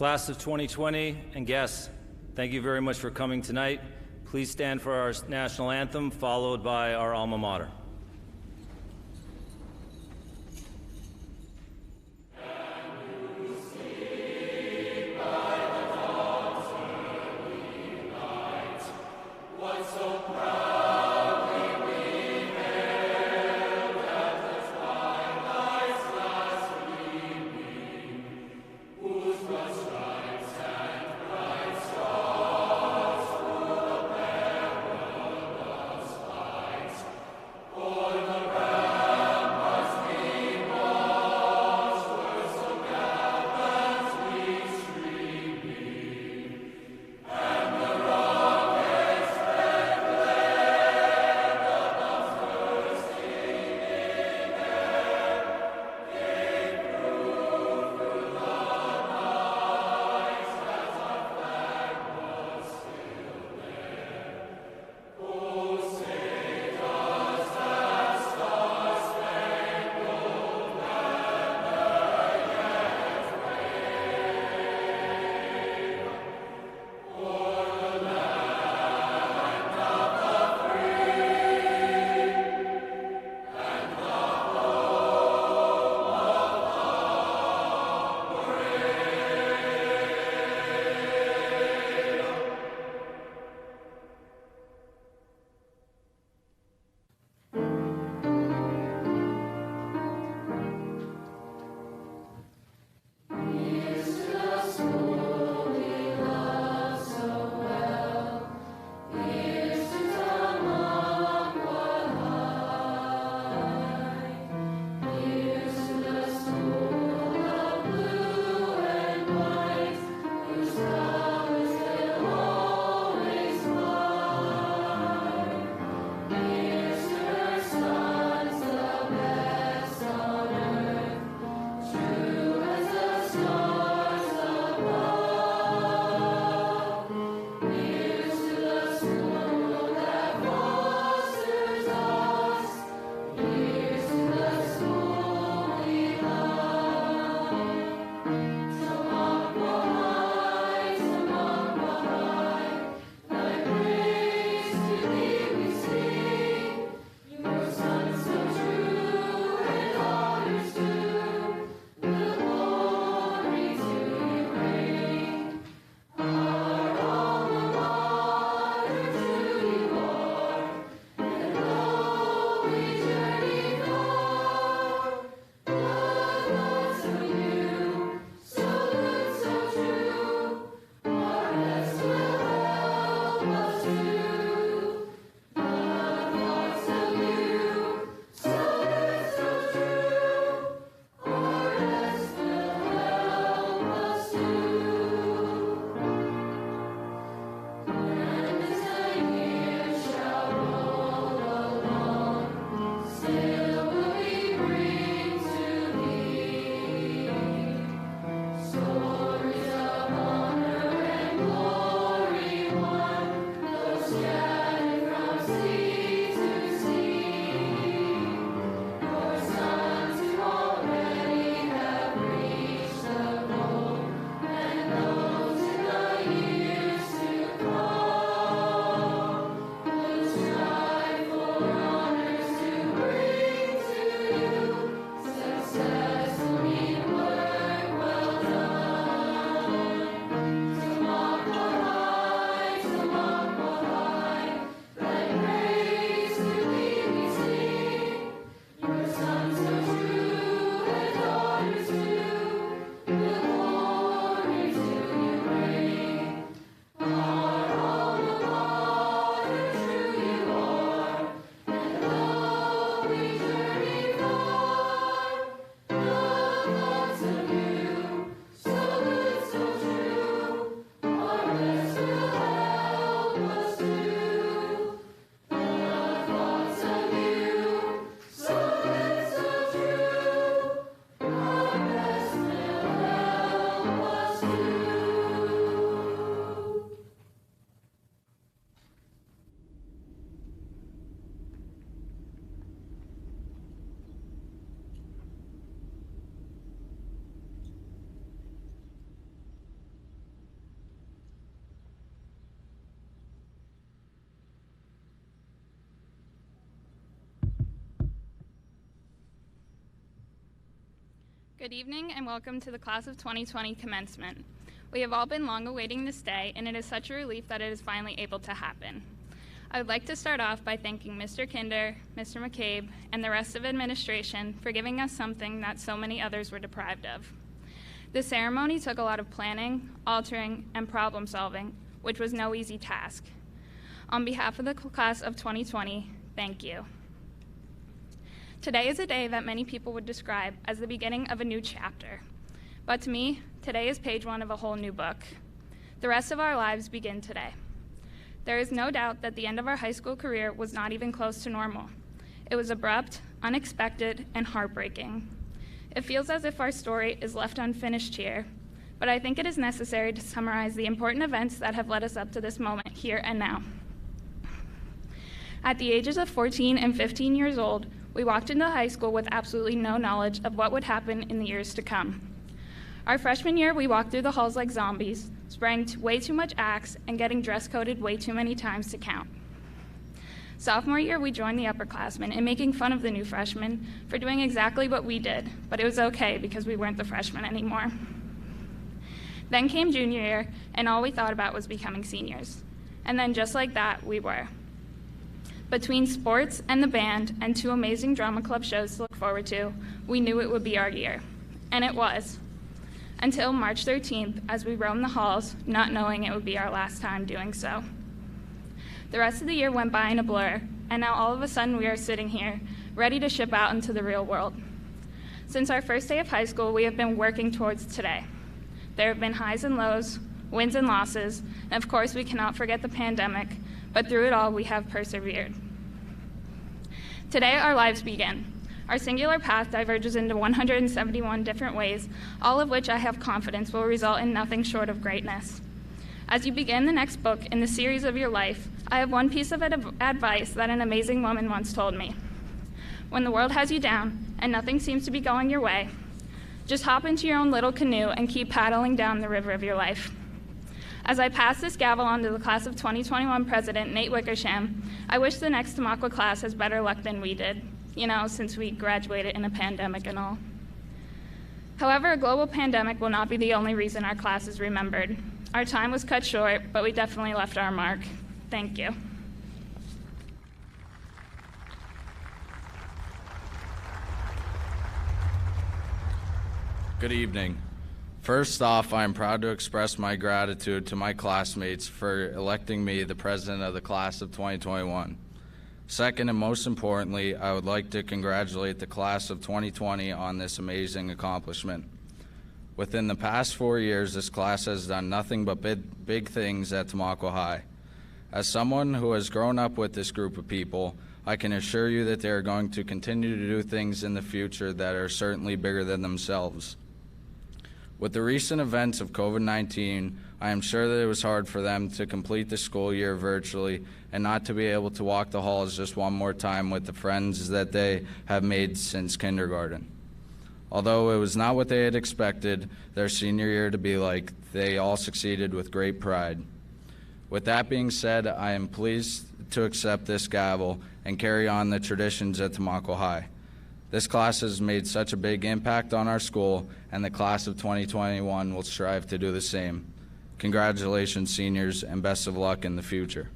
Class of 2020 and guests, thank you very much for coming tonight. Please stand for our national anthem, followed by our alma mater. Good evening and welcome to the Class of 2020 commencement. We have all been long awaiting this day, and it is such a relief that it is finally able to happen. I would like to start off by thanking Mr. Kinder, Mr. McCabe, and the rest of administration for giving us something that so many others were deprived of. The ceremony took a lot of planning, altering, and problem solving, which was no easy task. On behalf of the Class of 2020, thank you. Today is a day that many people would describe as the beginning of a new chapter. But to me, today is page 1 of a whole new book. The rest of our lives begin today. There is no doubt that the end of our high school career was not even close to normal. It was abrupt, unexpected, and heartbreaking. It feels as if our story is left unfinished here, but I think it is necessary to summarize the important events that have led us up to this moment here and now. At the ages of 14 and 15 years old, we walked into high school with absolutely no knowledge of what would happen in the years to come. Our freshman year, we walked through the halls like zombies, spraying way too much Axe and getting dress-coded way too many times to count. Sophomore year, we joined the upperclassmen in making fun of the new freshmen for doing exactly what we did, but it was okay because we weren't the freshmen anymore. Then came junior year, and all we thought about was becoming seniors. And then just like that, we were. Between sports and the band and 2 amazing drama club shows to look forward to, we knew it would be our year. And it was. Until March 13th, as we roamed the halls, not knowing it would be our last time doing so. The rest of the year went by in a blur, and now all of a sudden we are sitting here, ready to ship out into the real world. Since our first day of high school, we have been working towards today. There have been highs and lows, wins and losses, and of course we cannot forget the pandemic, but through it all we have persevered. Today our lives begin. Our singular path diverges into 171 different ways, all of which I have confidence will result in nothing short of greatness. As you begin the next book in the series of your life, I have one piece of advice that an amazing woman once told me. When the world has you down and nothing seems to be going your way, just hop into your own little canoe and keep paddling down the river of your life. As I pass this gavel on to the Class of 2021 President, Nate Wickersham, I wish the next Tamaqua class has better luck than we did, since we graduated in a pandemic and all. However, a global pandemic will not be the only reason our class is remembered. Our time was cut short, but we definitely left our mark. Thank you. Good evening. First off, I am proud to express my gratitude to my classmates for electing me the president of the Class of 2021. Second, and most importantly, I would like to congratulate the Class of 2020 on this amazing accomplishment. Within the past 4 years, this class has done nothing but big things at Tamaqua High. As someone who has grown up with this group of people, I can assure you that they are going to continue to do things in the future that are certainly bigger than themselves. With the recent events of COVID-19, I am sure that it was hard for them to complete the school year virtually and not to be able to walk the halls just one more time with the friends that they have made since kindergarten. Although it was not what they had expected their senior year to be like, they all succeeded with great pride. With that being said, I am pleased to accept this gavel and carry on the traditions at Tamaqua High. This class has made such a big impact on our school, and the Class of 2021 will strive to do the same. Congratulations, seniors, and best of luck in the future.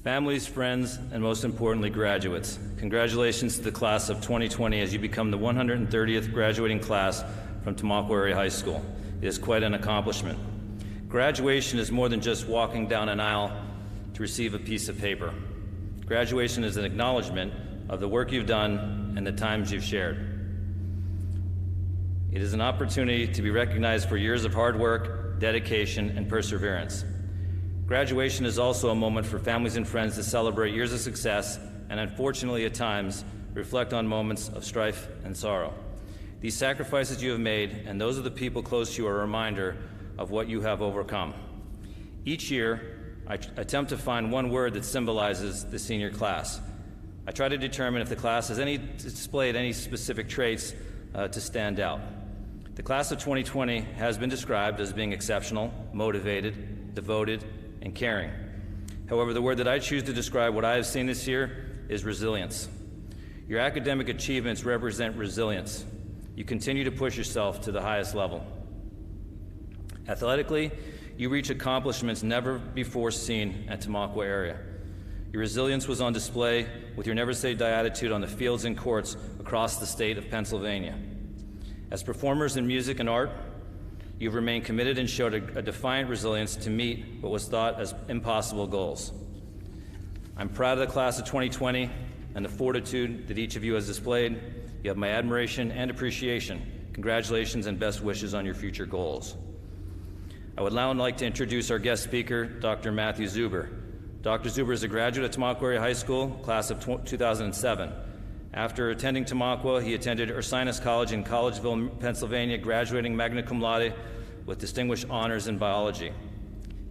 Families, friends, and most importantly, graduates, congratulations to the Class of 2020 as you become the 130th graduating class from Tamaqua High School. It is quite an accomplishment. Graduation is more than just walking down an aisle to receive a piece of paper. Graduation is an acknowledgement of the work you've done and the times you've shared. It is an opportunity to be recognized for years of hard work, dedication, and perseverance. Graduation is also a moment for families and friends to celebrate years of success and, unfortunately at times, reflect on moments of strife and sorrow. These sacrifices you have made and those of the people close to you are a reminder of what you have overcome. Each year, I attempt to find one word that symbolizes the senior class. I try to determine if the class has displayed any specific traits to stand out. The class of 2020 has been described as being exceptional, motivated, devoted, and caring. However, the word that I choose to describe what I have seen this year is resilience. Your academic achievements represent resilience. You continue to push yourself to the highest level. Athletically, you reach accomplishments never before seen at Tamaqua area. Your resilience was on display with your never-say-die attitude on the fields and courts across the state of Pennsylvania. As performers in music and art, you've remained committed and showed a defiant resilience to meet what was thought as impossible goals. I'm proud of the class of 2020 and the fortitude that each of you has displayed. You have my admiration and appreciation. Congratulations and best wishes on your future goals. I would now like to introduce our guest speaker, Dr. Matthew Zuber. Dr. Zuber is a graduate at Tamaqua Area High School, class of 2007. After attending Tamaqua, he attended Ursinus College in Collegeville, Pennsylvania, graduating magna cum laude with distinguished honors in biology.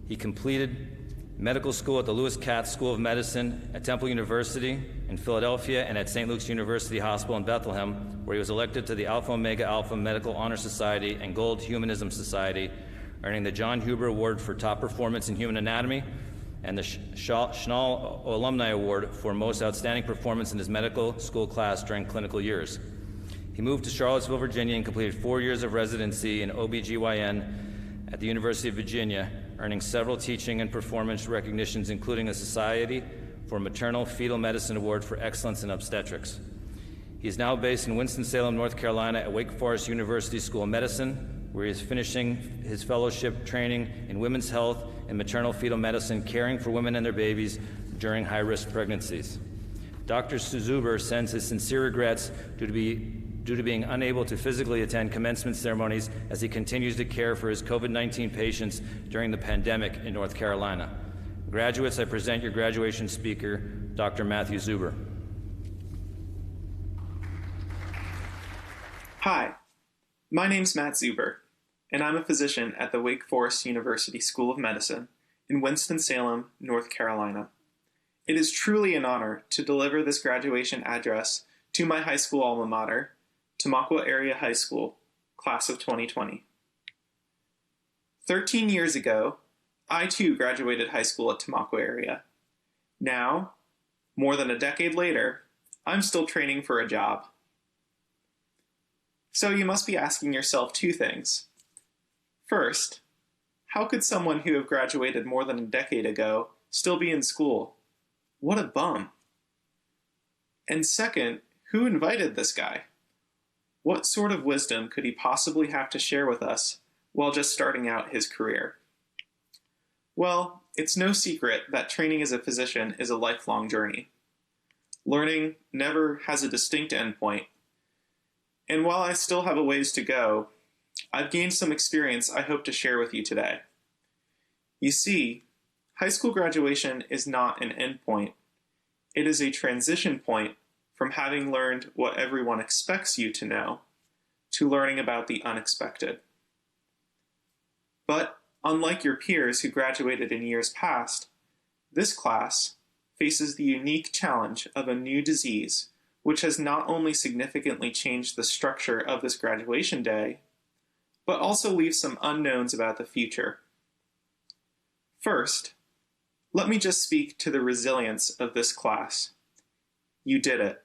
He completed medical school at the Lewis Katz School of Medicine at Temple University in Philadelphia and at St. Luke's University Hospital in Bethlehem, where he was elected to the Alpha Omega Alpha Medical Honor Society and Gold Humanism Society, earning the John Huber Award for Top Performance in Human Anatomy and the Schnall Alumni Award for Most Outstanding Performance in his medical school class during clinical years. He moved to Charlottesville, Virginia, and completed 4 years of residency in OBGYN at the University of Virginia, earning several teaching and performance recognitions, including a Society for Maternal Fetal Medicine Award for Excellence in Obstetrics. He is now based in Winston-Salem, North Carolina at Wake Forest University School of Medicine, where he is finishing his fellowship training in women's health and maternal fetal medicine, caring for women and their babies during high-risk pregnancies. Dr. Zuber sends his sincere regrets due to being unable to physically attend commencement ceremonies as he continues to care for his COVID-19 patients during the pandemic in North Carolina. Graduates, I present your graduation speaker, Dr. Matthew Zuber. Hi, my name's Matt Zuber, and I'm a physician at the Wake Forest University School of Medicine in Winston-Salem, North Carolina. It is truly an honor to deliver this graduation address to my high school alma mater, Tamaqua Area High School, class of 2020. 13 years ago, I too graduated high school at Tamaqua area. Now, more than a decade later, I'm still training for a job. So you must be asking yourself two things. First, how could someone who have graduated more than a decade ago still be in school? What a bum. And second, who invited this guy? What sort of wisdom could he possibly have to share with us while just starting out his career? Well, it's no secret that training as a physician is a lifelong journey. Learning never has a distinct endpoint. And while I still have a ways to go, I've gained some experience I hope to share with you today. You see, high school graduation is not an endpoint. It is a transition point from having learned what everyone expects you to know to learning about the unexpected. But unlike your peers who graduated in years past, this class faces the unique challenge of a new disease which has not only significantly changed the structure of this graduation day, but also leaves some unknowns about the future. First, let me just speak to the resilience of this class. You did it.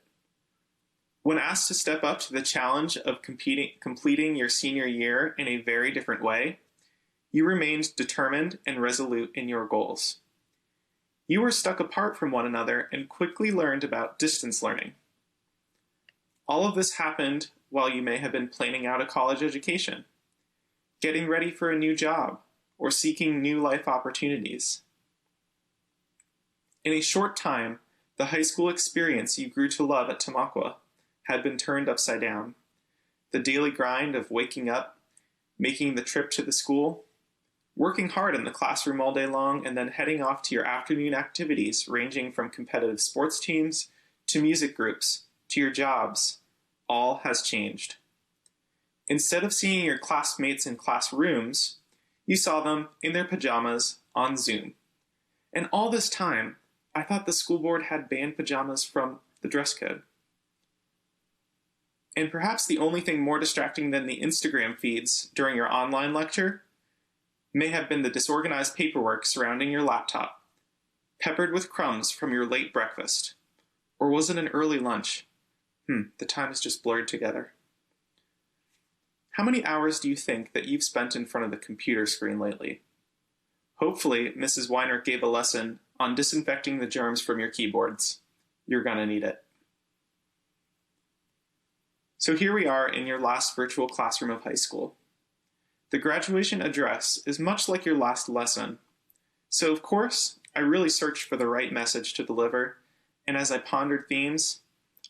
When asked to step up to the challenge of completing your senior year in a very different way, you remained determined and resolute in your goals. You were stuck apart from one another and quickly learned about distance learning. All of this happened while you may have been planning out a college education, getting ready for a new job, or seeking new life opportunities. In a short time, the high school experience you grew to love at Tamaqua had been turned upside down. The daily grind of waking up, making the trip to the school, working hard in the classroom all day long, and then heading off to your afternoon activities ranging from competitive sports teams to music groups to your jobs, all has changed. Instead of seeing your classmates in classrooms, you saw them in their pajamas on Zoom. And all this time, I thought the school board had banned pajamas from the dress code. And perhaps the only thing more distracting than the Instagram feeds during your online lecture may have been the disorganized paperwork surrounding your laptop, peppered with crumbs from your late breakfast. Or was it an early lunch? The time is just blurred together. How many hours do you think that you've spent in front of the computer screen lately? Hopefully, Mrs. Weiner gave a lesson on disinfecting the germs from your keyboards. You're gonna need it. So here we are in your last virtual classroom of high school. The graduation address is much like your last lesson. So of course, I really searched for the right message to deliver, and as I pondered themes,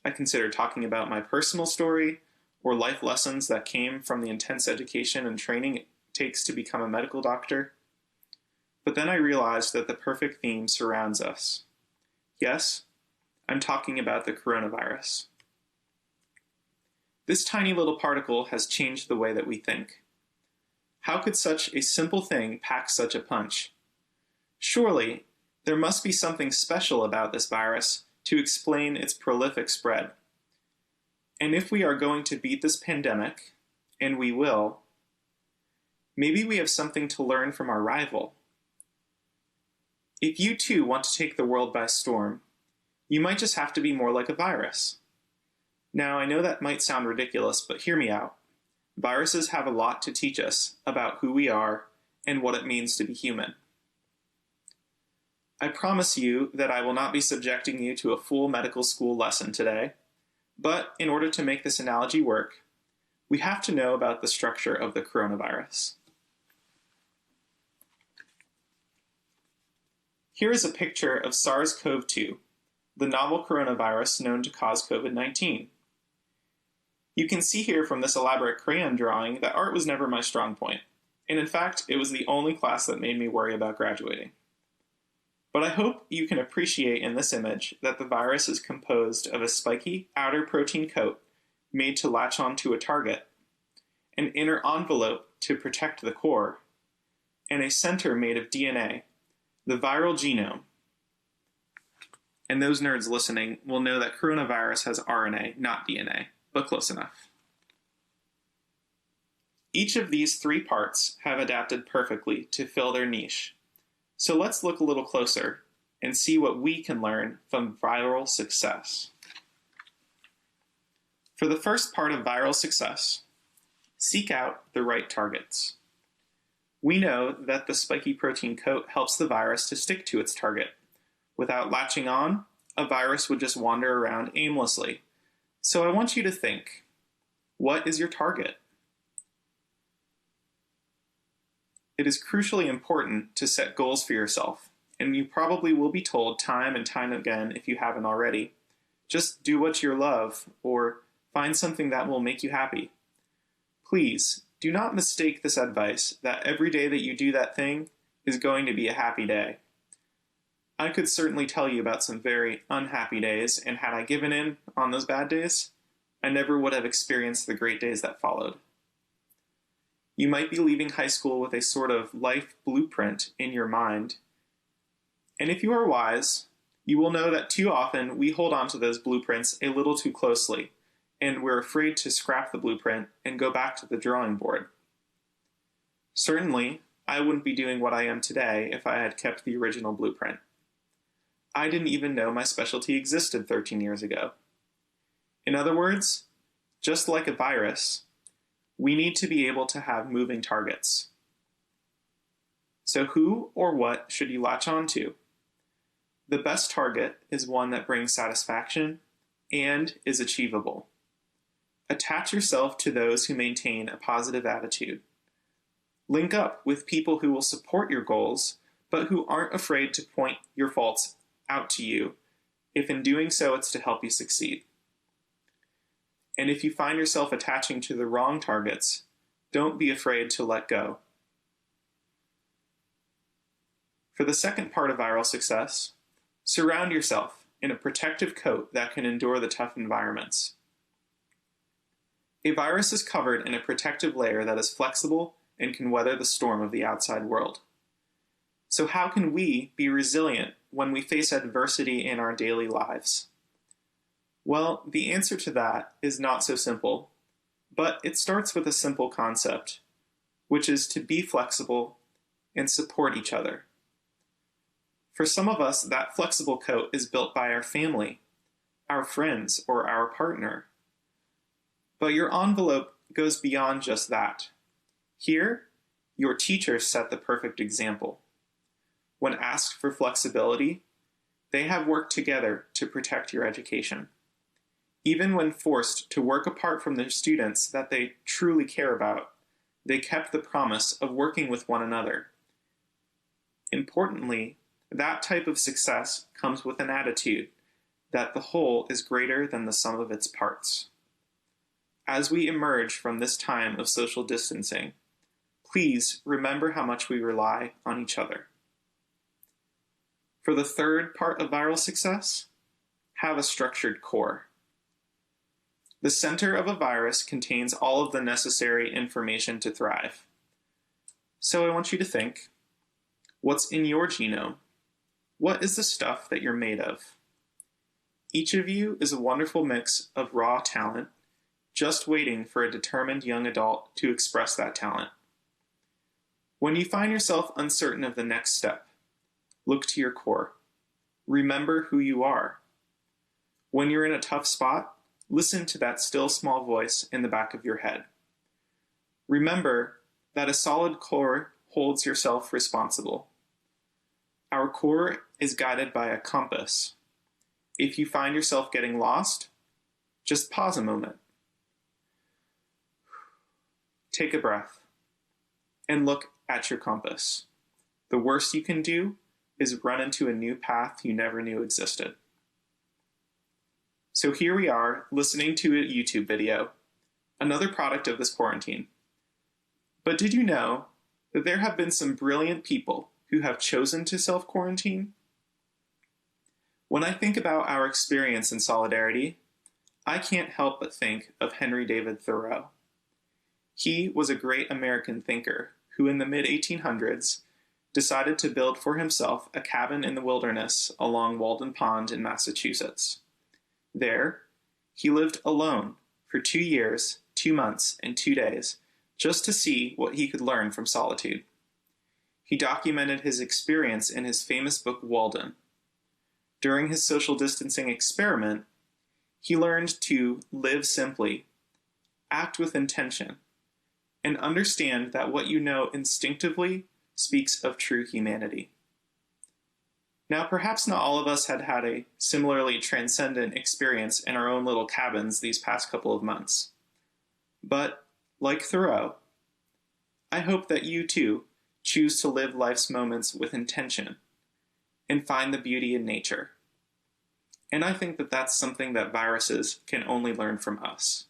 I considered talking about my personal story or life lessons that came from the intense education and training it takes to become a medical doctor. But then I realized that the perfect theme surrounds us. Yes, I'm talking about the coronavirus. This tiny little particle has changed the way that we think. How could such a simple thing pack such a punch? Surely, there must be something special about this virus to explain its prolific spread. And if we are going to beat this pandemic, and we will, maybe we have something to learn from our rival. If you too want to take the world by storm, you might just have to be more like a virus. Now, I know that might sound ridiculous, but hear me out. Viruses have a lot to teach us about who we are and what it means to be human. I promise you that I will not be subjecting you to a full medical school lesson today, but in order to make this analogy work, we have to know about the structure of the coronavirus. Here is a picture of SARS-CoV-2, the novel coronavirus known to cause COVID-19. You can see here from this elaborate crayon drawing that art was never my strong point, and in fact, it was the only class that made me worry about graduating. But I hope you can appreciate in this image that the virus is composed of a spiky outer protein coat made to latch onto a target, an inner envelope to protect the core, and a center made of DNA, the viral genome. And those nerds listening will know that coronavirus has RNA, not DNA, but close enough. Each of these three parts have adapted perfectly to fill their niche. So let's look a little closer and see what we can learn from viral success. For the first part of viral success, seek out the right targets. We know that the spiky protein coat helps the virus to stick to its target. Without latching on, a virus would just wander around aimlessly. So I want you to think, what is your target? It is crucially important to set goals for yourself, and you probably will be told time and time again if you haven't already. Just do what you love, or find something that will make you happy. Please, do not mistake this advice that every day that you do that thing is going to be a happy day. I could certainly tell you about some very unhappy days, and had I given in on those bad days, I never would have experienced the great days that followed. You might be leaving high school with a sort of life blueprint in your mind. And if you are wise, you will know that too often we hold on to those blueprints a little too closely, and we're afraid to scrap the blueprint and go back to the drawing board. Certainly, I wouldn't be doing what I am today if I had kept the original blueprint. I didn't even know my specialty existed 13 years ago. In other words, just like a virus, we need to be able to have moving targets. So who or what should you latch on to? The best target is one that brings satisfaction and is achievable. Attach yourself to those who maintain a positive attitude. Link up with people who will support your goals, but who aren't afraid to point your faults out to you, if in doing so it's to help you succeed. And if you find yourself attaching to the wrong targets, don't be afraid to let go. For the second part of viral success, surround yourself in a protective coat that can endure the tough environments. A virus is covered in a protective layer that is flexible and can weather the storm of the outside world. So how can we be resilient when we face adversity in our daily lives? Well, the answer to that is not so simple, but it starts with a simple concept, which is to be flexible and support each other. For some of us, that flexible coat is built by our family, our friends, or our partner. But your envelope goes beyond just that. Here, your teachers set the perfect example. When asked for flexibility, they have worked together to protect your education. Even when forced to work apart from the students that they truly care about, they kept the promise of working with one another. Importantly, that type of success comes with an attitude that the whole is greater than the sum of its parts. As we emerge from this time of social distancing, please remember how much we rely on each other. For the third part of viral success, have a structured core. The center of a virus contains all of the necessary information to thrive. So I want you to think, what's in your genome? What is the stuff that you're made of? Each of you is a wonderful mix of raw talent, just waiting for a determined young adult to express that talent. When you find yourself uncertain of the next step, look to your core. Remember who you are. When you're in a tough spot, listen to that still small voice in the back of your head. Remember that a solid core holds yourself responsible. Our core is guided by a compass. If you find yourself getting lost, just pause a moment. Take a breath and look at your compass. The worst you can do is run into a new path you never knew existed. So here we are, listening to a YouTube video, another product of this quarantine. But did you know that there have been some brilliant people who have chosen to self-quarantine? When I think about our experience in solidarity, I can't help but think of Henry David Thoreau. He was a great American thinker who in the mid-1800s decided to build for himself a cabin in the wilderness along Walden Pond in Massachusetts. There, he lived alone for 2 years, 2 months, and 2 days, just to see what he could learn from solitude. He documented his experience in his famous book, Walden. During his social distancing experiment, he learned to live simply, act with intention, and understand that what you know instinctively speaks of true humanity. Now, perhaps not all of us had had a similarly transcendent experience in our own little cabins these past couple of months. But, like Thoreau, I hope that you too choose to live life's moments with intention and find the beauty in nature. And I think that that's something that viruses can only learn from us.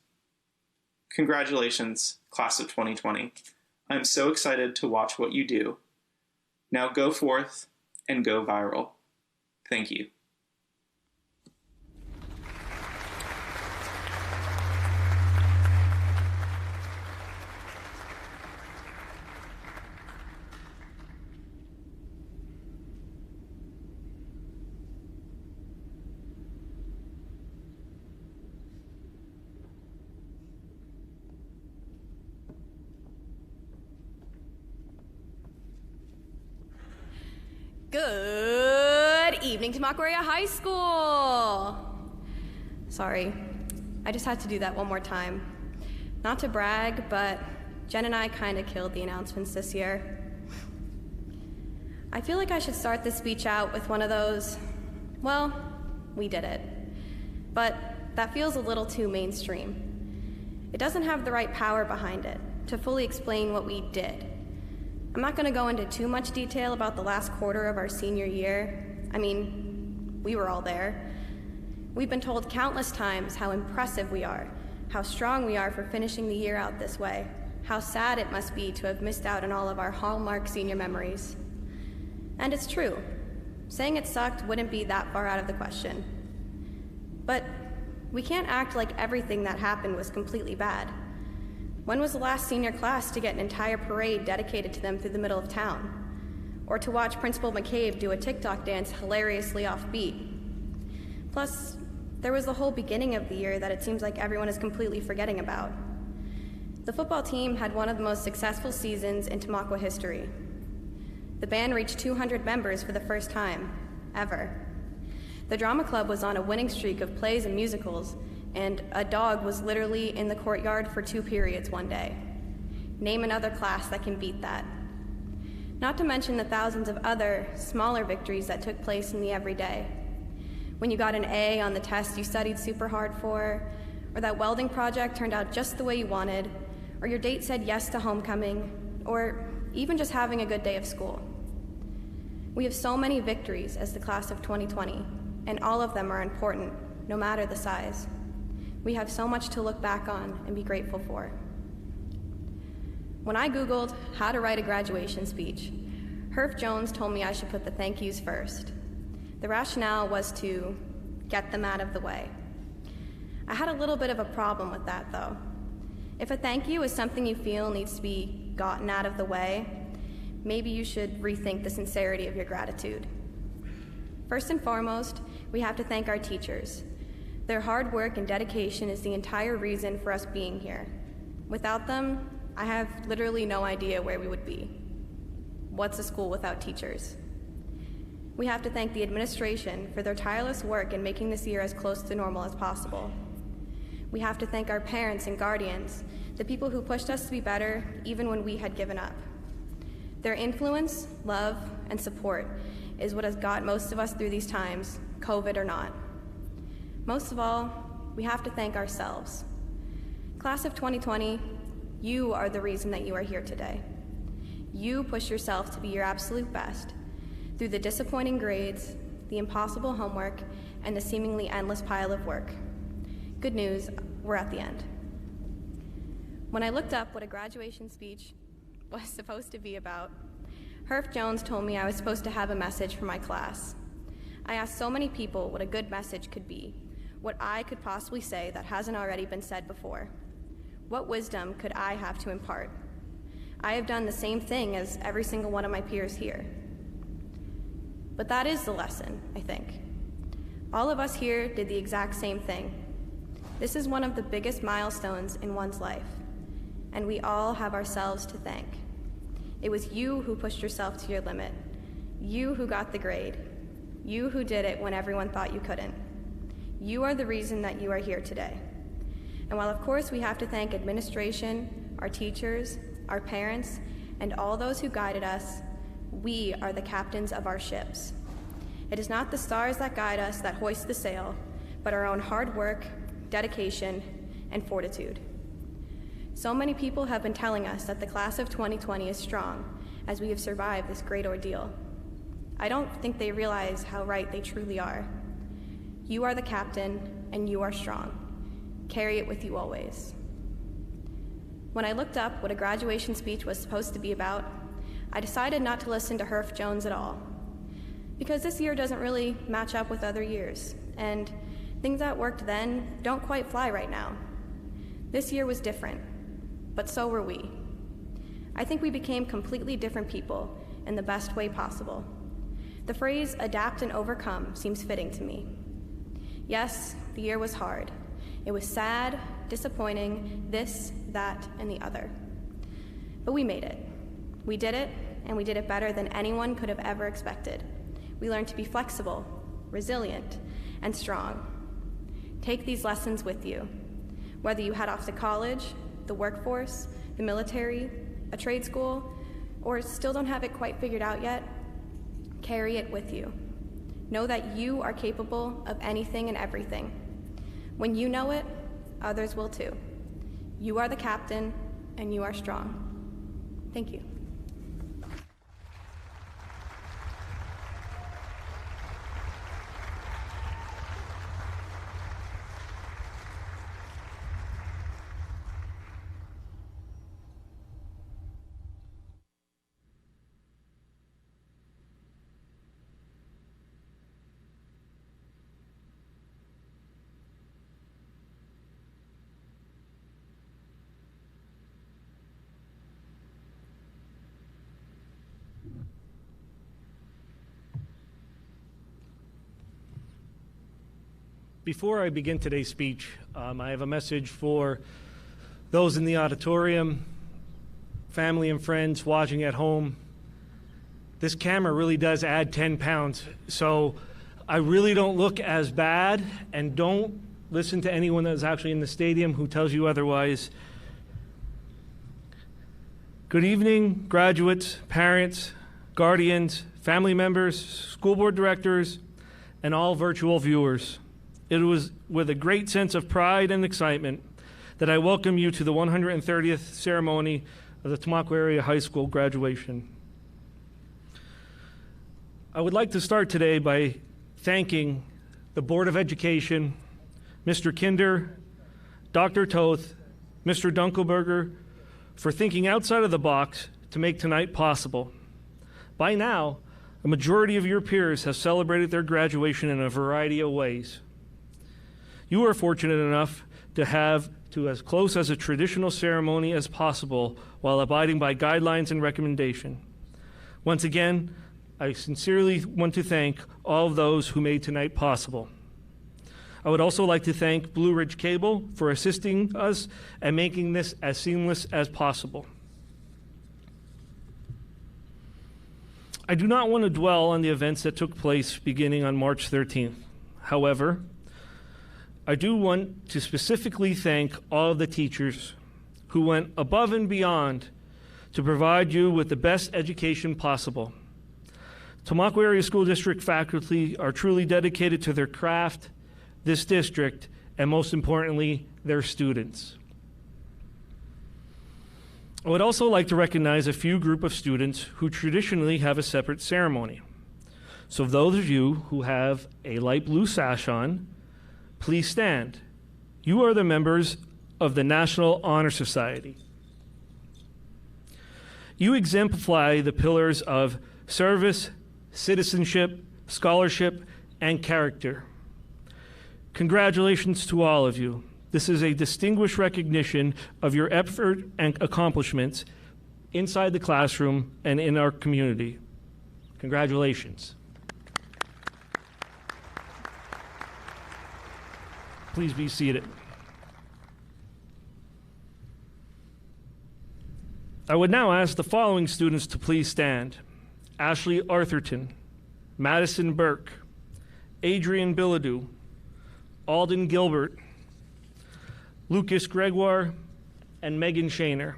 Congratulations, class of 2020. I'm so excited to watch what you do. Now go forth and go viral. Thank you. Good evening, Tamaqua High School. Sorry, I just had to do that one more time. Not to brag, but Jen and I kind of killed the announcements this year. I feel like I should start this speech out with one of those, well, we did it. But that feels a little too mainstream. It doesn't have the right power behind it to fully explain what we did. I'm not going to go into too much detail about the last quarter of our senior year. I mean, we were all there. We've been told countless times how impressive we are, how strong we are for finishing the year out this way, how sad it must be to have missed out on all of our hallmark senior memories. And it's true. Saying it sucked wouldn't be that far out of the question. But we can't act like everything that happened was completely bad. When was the last senior class to get an entire parade dedicated to them through the middle of town? or to watch Principal McCabe do a TikTok dance hilariously offbeat. Plus, there was the whole beginning of the year that it seems like everyone is completely forgetting about. The football team had one of the most successful seasons in Tamaqua history. The band reached 200 members for the first time, ever. The drama club was on a winning streak of plays and musicals, and a dog was literally in the courtyard for 2 periods one day. Name another class that can beat that. Not to mention the thousands of other, smaller victories that took place in the everyday. When you got an A on the test you studied super hard for, or that welding project turned out just the way you wanted, or your date said yes to homecoming, or even just having a good day of school. We have so many victories as the class of 2020, and all of them are important, no matter the size. We have so much to look back on and be grateful for. When I Googled how to write a graduation speech, Herf Jones told me I should put the thank yous first. The rationale was to get them out of the way. I had a little bit of a problem with that, though. If a thank you is something you feel needs to be gotten out of the way, maybe you should rethink the sincerity of your gratitude. First and foremost, we have to thank our teachers. Their hard work and dedication is the entire reason for us being here. Without them, I have literally no idea where we would be. What's a school without teachers? We have to thank the administration for their tireless work in making this year as close to normal as possible. We have to thank our parents and guardians, the people who pushed us to be better even when we had given up. Their influence, love, and support is what has got most of us through these times, COVID or not. Most of all, we have to thank ourselves. Class of 2020, you are the reason that you are here today. You push yourself to be your absolute best through the disappointing grades, the impossible homework, and the seemingly endless pile of work. Good news, we're at the end. When I looked up what a graduation speech was supposed to be about, Herf Jones told me I was supposed to have a message for my class. I asked so many people what a good message could be, what I could possibly say that hasn't already been said before. What wisdom could I have to impart? I have done the same thing as every single one of my peers here. But that is the lesson, I think. All of us here did the exact same thing. This is one of the biggest milestones in one's life, and we all have ourselves to thank. It was you who pushed yourself to your limit, you who got the grade, you who did it when everyone thought you couldn't. You are the reason that you are here today. And while of course we have to thank administration, our teachers, our parents, and all those who guided us, we are the captains of our ships. It is not the stars that guide us that hoist the sail, but our own hard work, dedication, and fortitude. So many people have been telling us that the class of 2020 is strong, as we have survived this great ordeal. I don't think they realize how right they truly are. You are the captain, and you are strong. Carry it with you always. When I looked up what a graduation speech was supposed to be about, I decided not to listen to Herf Jones at all, because this year doesn't really match up with other years, and things that worked then don't quite fly right now. This year was different, but so were we. I think we became completely different people in the best way possible. The phrase adapt and overcome seems fitting to me. Yes, the year was hard. It was sad, disappointing, this, that, and the other. But we made it. We did it, and we did it better than anyone could have ever expected. We learned to be flexible, resilient, and strong. Take these lessons with you. Whether you head off to college, the workforce, the military, a trade school, or still don't have it quite figured out yet, carry it with you. Know that you are capable of anything and everything. When you know it, others will too. You are the captain, and you are strong. Thank you. Before I begin today's speech, I have a message for those in the auditorium, family and friends watching at home. This camera really does add 10 pounds, so I really don't look as bad, and don't listen to anyone that's actually in the stadium who tells you otherwise. Good evening, graduates, parents, guardians, family members, school board directors, and all virtual viewers. It was with a great sense of pride and excitement that I welcome you to the 130th ceremony of the Tamaqua Area High School graduation. I would like to start today by thanking the Board of Education, Mr. Kinder, Dr. Toth, Mr. Dunkelberger, for thinking outside of the box to make tonight possible. By now, a majority of your peers have celebrated their graduation in a variety of ways. You are fortunate enough to have as close as a traditional ceremony as possible while abiding by guidelines and recommendation. Once again, I sincerely want to thank all of those who made tonight possible. I would also like to thank Blue Ridge Cable for assisting us and making this as seamless as possible. I do not want to dwell on the events that took place beginning on March 13th. However, I do want to specifically thank all of the teachers who went above and beyond to provide you with the best education possible. Tamaqua Area School District faculty are truly dedicated to their craft, this district, and most importantly, their students. I would also like to recognize a few group of students who traditionally have a separate ceremony. So those of you who have a light blue sash on, please stand. You are the members of the National Honor Society. You exemplify the pillars of service, citizenship, scholarship, and character. Congratulations to all of you. This is a distinguished recognition of your effort and accomplishments inside the classroom and in our community. Congratulations. Please be seated. I would now ask the following students to please stand: Ashley Arthurton, Madison Burke, Adrian Bilodeau, Alden Gilbert, Lucas Gregoire, and Megan Shaner.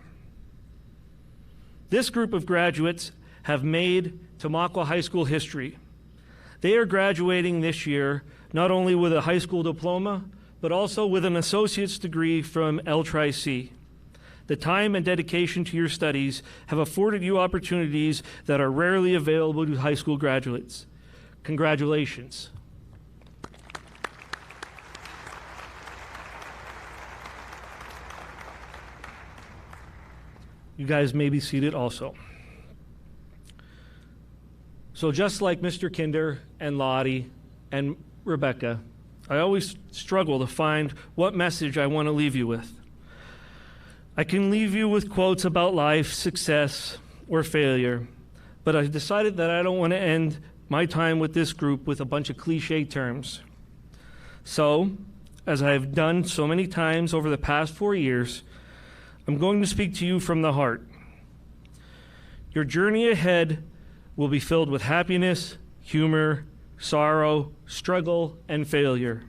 This group of graduates have made Tamaqua High School history. They are graduating this year not only with a high school diploma, but also with an associate's degree from L-Tri-C. The time and dedication to your studies have afforded you opportunities that are rarely available to high school graduates. Congratulations. You guys may be seated also. So just like Mr. Kinder and Lottie and Rebecca, I always struggle to find what message I want to leave you with. I can leave you with quotes about life, success, or failure, but I decided that I don't want to end my time with this group with a bunch of cliche terms. So, as I have done so many times over the past 4 years, I'm going to speak to you from the heart. Your journey ahead will be filled with happiness, humor, sorrow, struggle, and failure.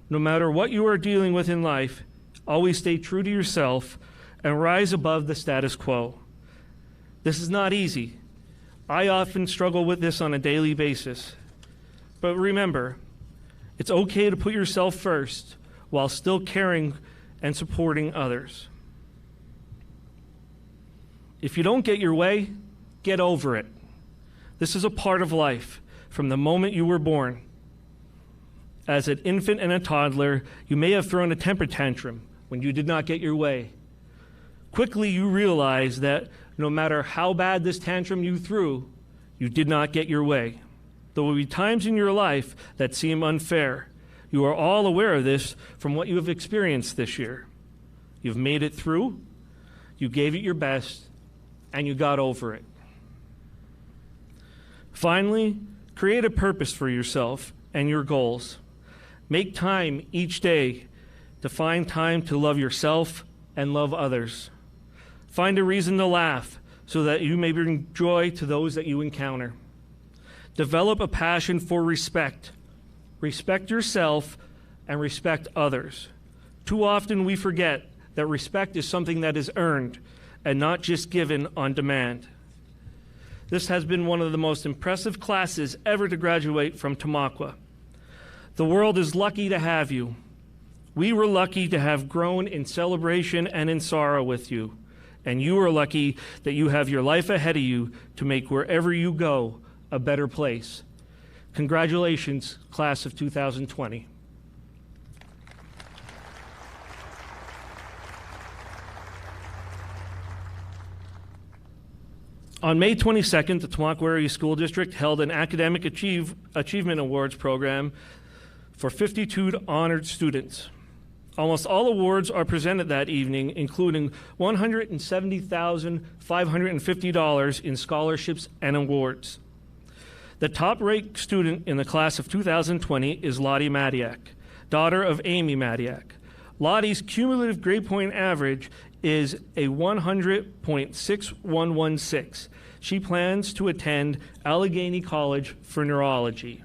No matter what you are dealing with in life, always stay true to yourself and rise above the status quo. This is not easy. I often struggle with this on a daily basis. But remember, it's okay to put yourself first while still caring and supporting others. If you don't get your way, get over it. This is a part of life from the moment you were born. As an infant and a toddler, you may have thrown a temper tantrum when you did not get your way. Quickly, you realize that no matter how bad this tantrum you threw, you did not get your way. There will be times in your life that seem unfair. You are all aware of this from what you have experienced this year. You've made it through, you gave it your best, and you got over it. Finally, create a purpose for yourself and your goals. Make time each day to find time to love yourself and love others. Find a reason to laugh so that you may bring joy to those that you encounter. Develop a passion for respect. Respect yourself and respect others. Too often we forget that respect is something that is earned and not just given on demand. This has been one of the most impressive classes ever to graduate from Tamaqua. The world is lucky to have you. We were lucky to have grown in celebration and in sorrow with you. And you are lucky that you have your life ahead of you to make wherever you go a better place. Congratulations, class of 2020. On May 22nd, the Tamaqua Area School District held an Academic Achievement Awards program for 52 honored students. Almost all awards are presented that evening, including $170,550 in scholarships and awards. The top-ranked student in the class of 2020 is Lottie Madiak, daughter of Amy Madiak. Lottie's cumulative grade point average is a 100.6116. She plans to attend Allegheny College for neurology.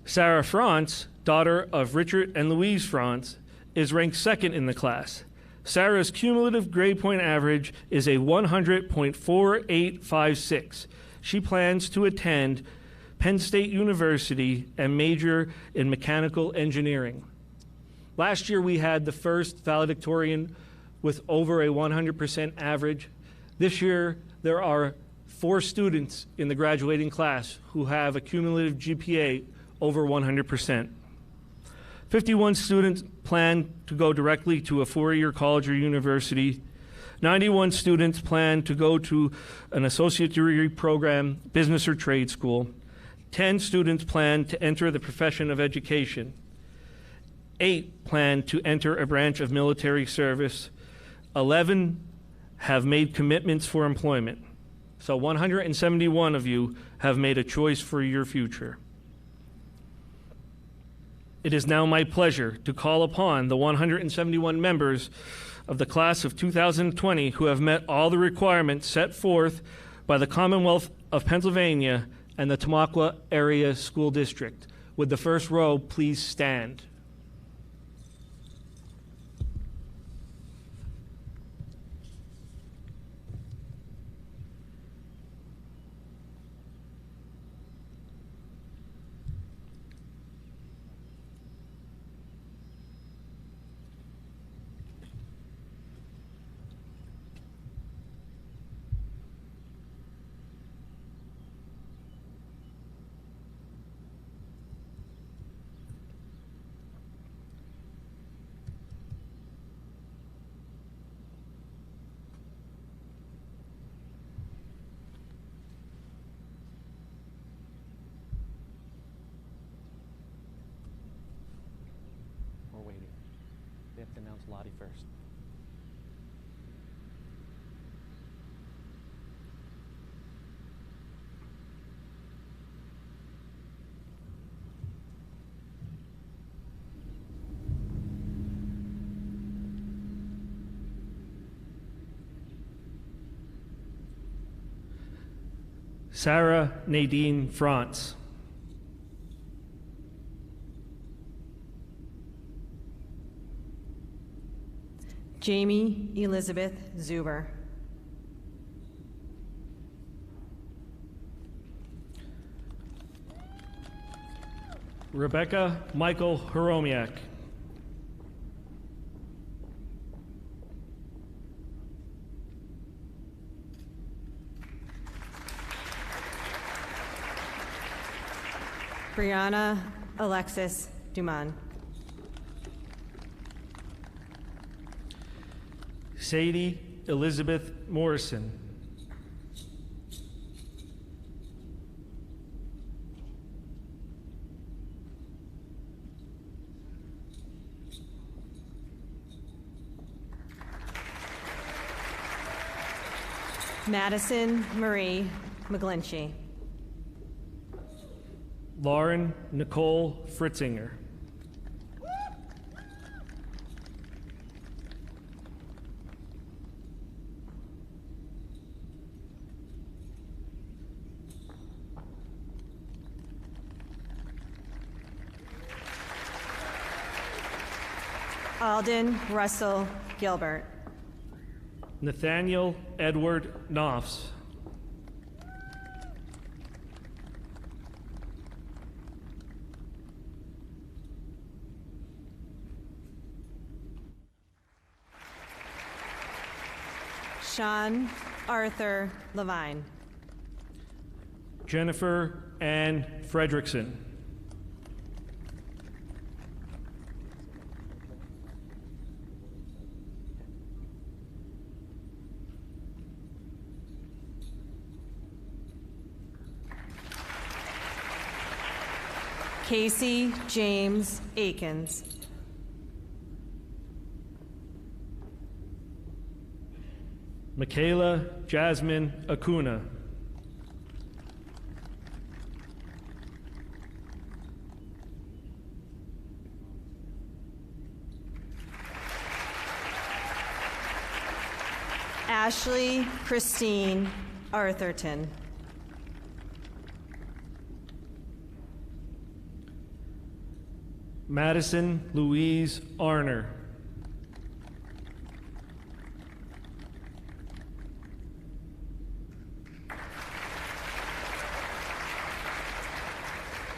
Sarah France, daughter of Richard and Louise France, is ranked second in the class. Sarah's cumulative grade point average is a 100.4856. She plans to attend Penn State University and major in mechanical engineering. Last year we had the first valedictorian with over a 100% average. This year there are 4 students in the graduating class who have a cumulative GPA over 100%. 51 students plan to go directly to a 4-year college or university. 91 students plan to go to an associate degree program, business or trade school. 10 students plan to enter the profession of education. 8 plan to enter a branch of military service. 11 have made commitments for employment. So 171 of you have made a choice for your future. It is now my pleasure to call upon the 171 members of the class of 2020 who have met all the requirements set forth by the Commonwealth of Pennsylvania and the Tamaqua Area School District. Would the first row please stand? They have to announce Lottie first. Sarah Nadine France. Jamie Elizabeth Zuber. Rebecca Michael Horomiak. Brianna Alexis Duman. Sadie Elizabeth Morrison. Madison Marie McGlinchey. Lauren Nicole Fritzinger. Alden Russell Gilbert. Nathaniel Edward Knopfs. Sean Arthur Levine. Jennifer Ann Fredrickson. Casey James Akins. Michaela Jasmine Acuna. Ashley Christine Arthurton. Madison Louise Arner.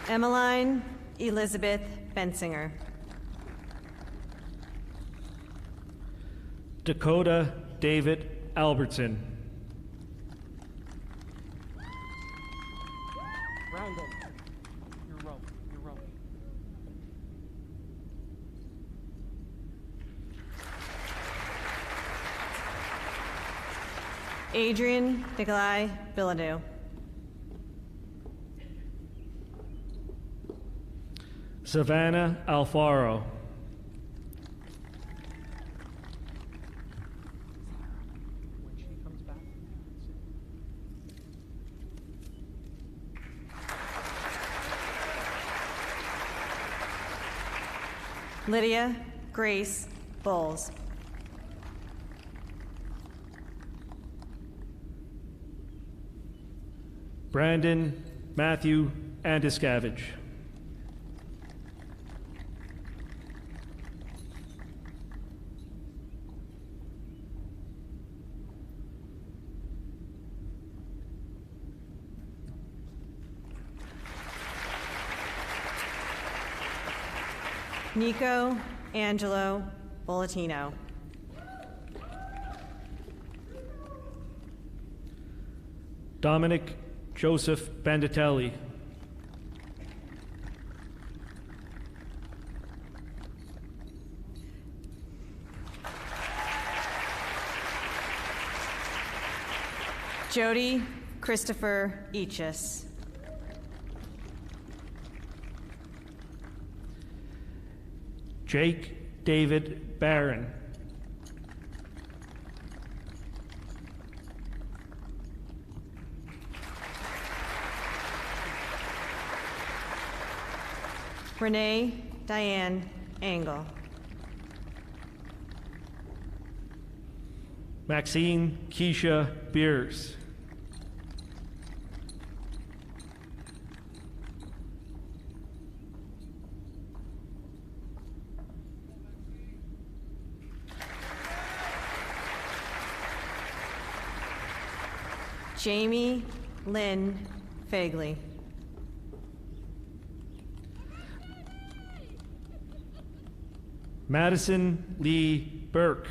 Emmeline Elizabeth Bensinger. Dakota David Albertson. Brandon, your row. Adrian Nikolai Villeneuve. Savannah Alfaro. When she comes back, Lydia Grace Bowles. Brandon Matthew Andiscavage. Nico Angelo Bolletino. Dominic Joseph Banditelli. Jody Christopher Eachus. Jake David Barron. Renee Diane Engel. Maxine Keisha Beers. Jamie Lynn Fagley. Madison Lee Burke.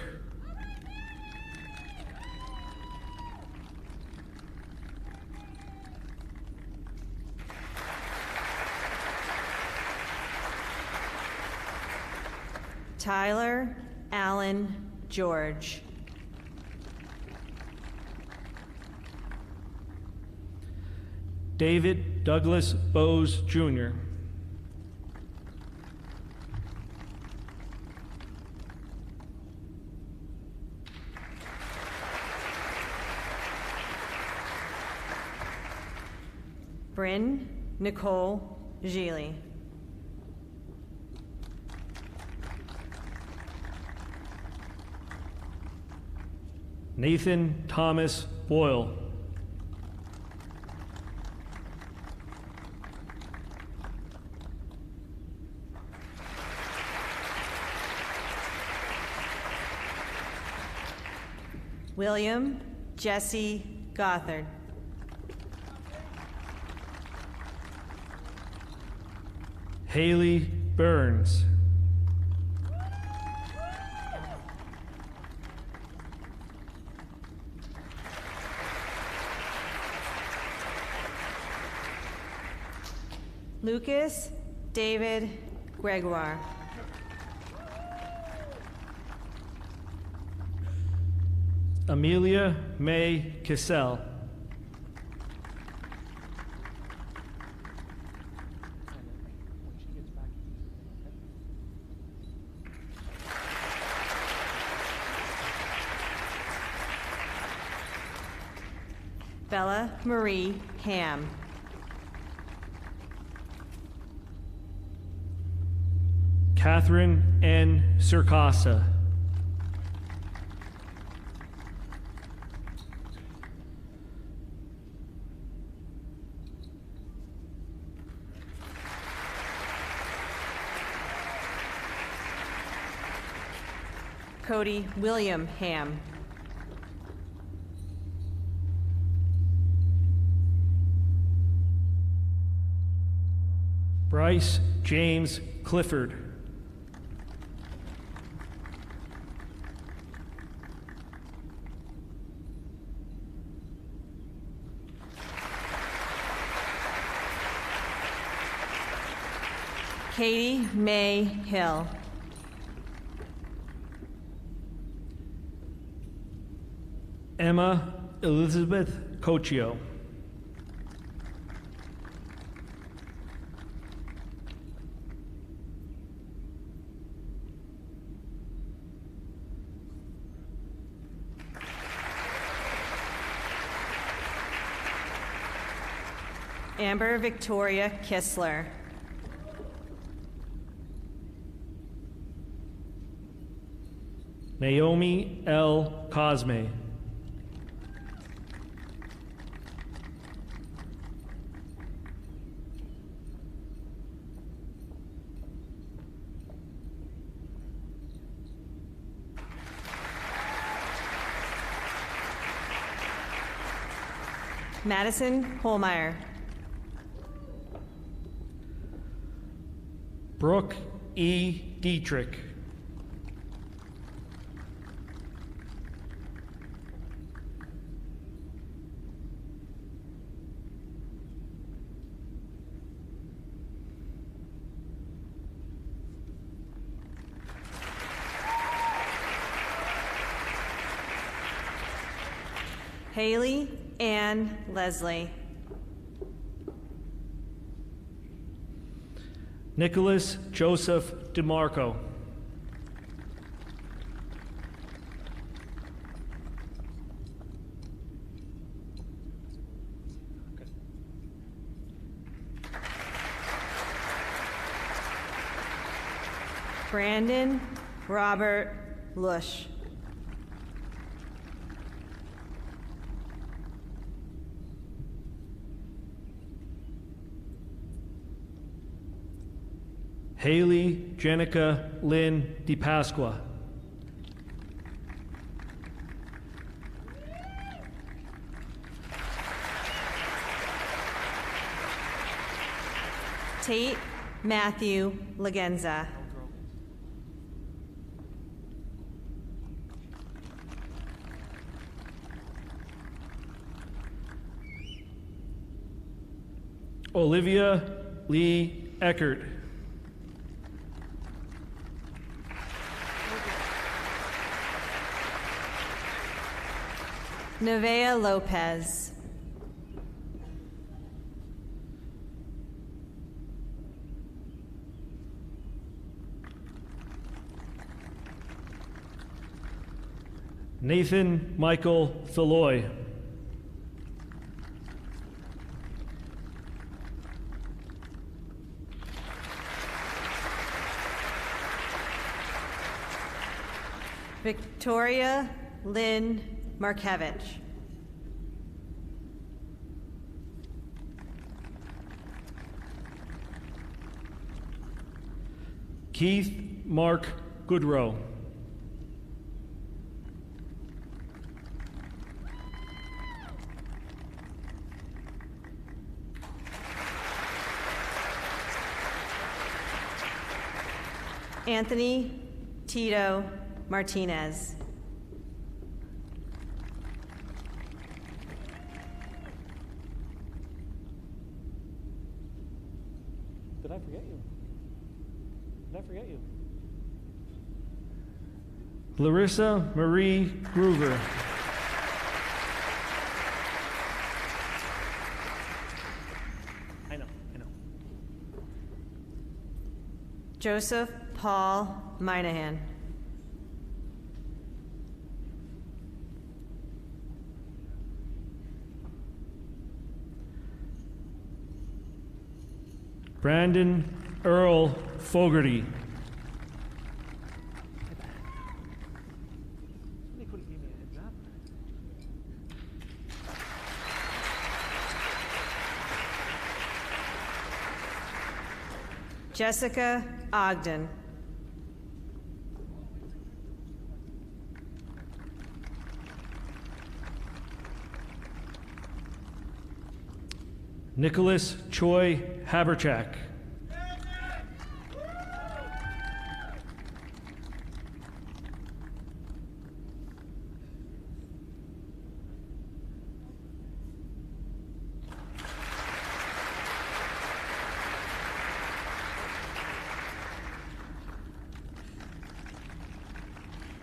Tyler Allen George. David Douglas Bowes, Jr. Bryn Nicole Gili. Nathan Thomas Boyle. William Jesse Gothard. Haley Burns. Lucas David Gregoire. Amelia May Cassell. When she gets back, Bella Marie Ham. Catherine N. Circasa. Cody William Ham. Bryce James Clifford. Katie May Hill. Emma Elizabeth Cochio. Amber Victoria Kistler. Naomi L. Cosme. Madison Holmeyer. Brooke E. Dietrich. Haley Ann Leslie. Nicholas Joseph DeMarco. Brandon Robert Lush. Haley Jenica Lynn DePasqua. Tate Matthew Lagenza. Olivia Lee Eckert. Nevea Lopez. Nathan Michael Theloy. Victoria Lynn Markevich. Keith Mark Goodrow. Anthony Tito Martinez. Did I forget you? Did I forget you? Larissa Marie Gruver. I know. Joseph Paul Minahan. Brandon Earl Fogarty. Somebody could have given me a heads up. Jessica Ogden. Nicholas Choi Haberchak.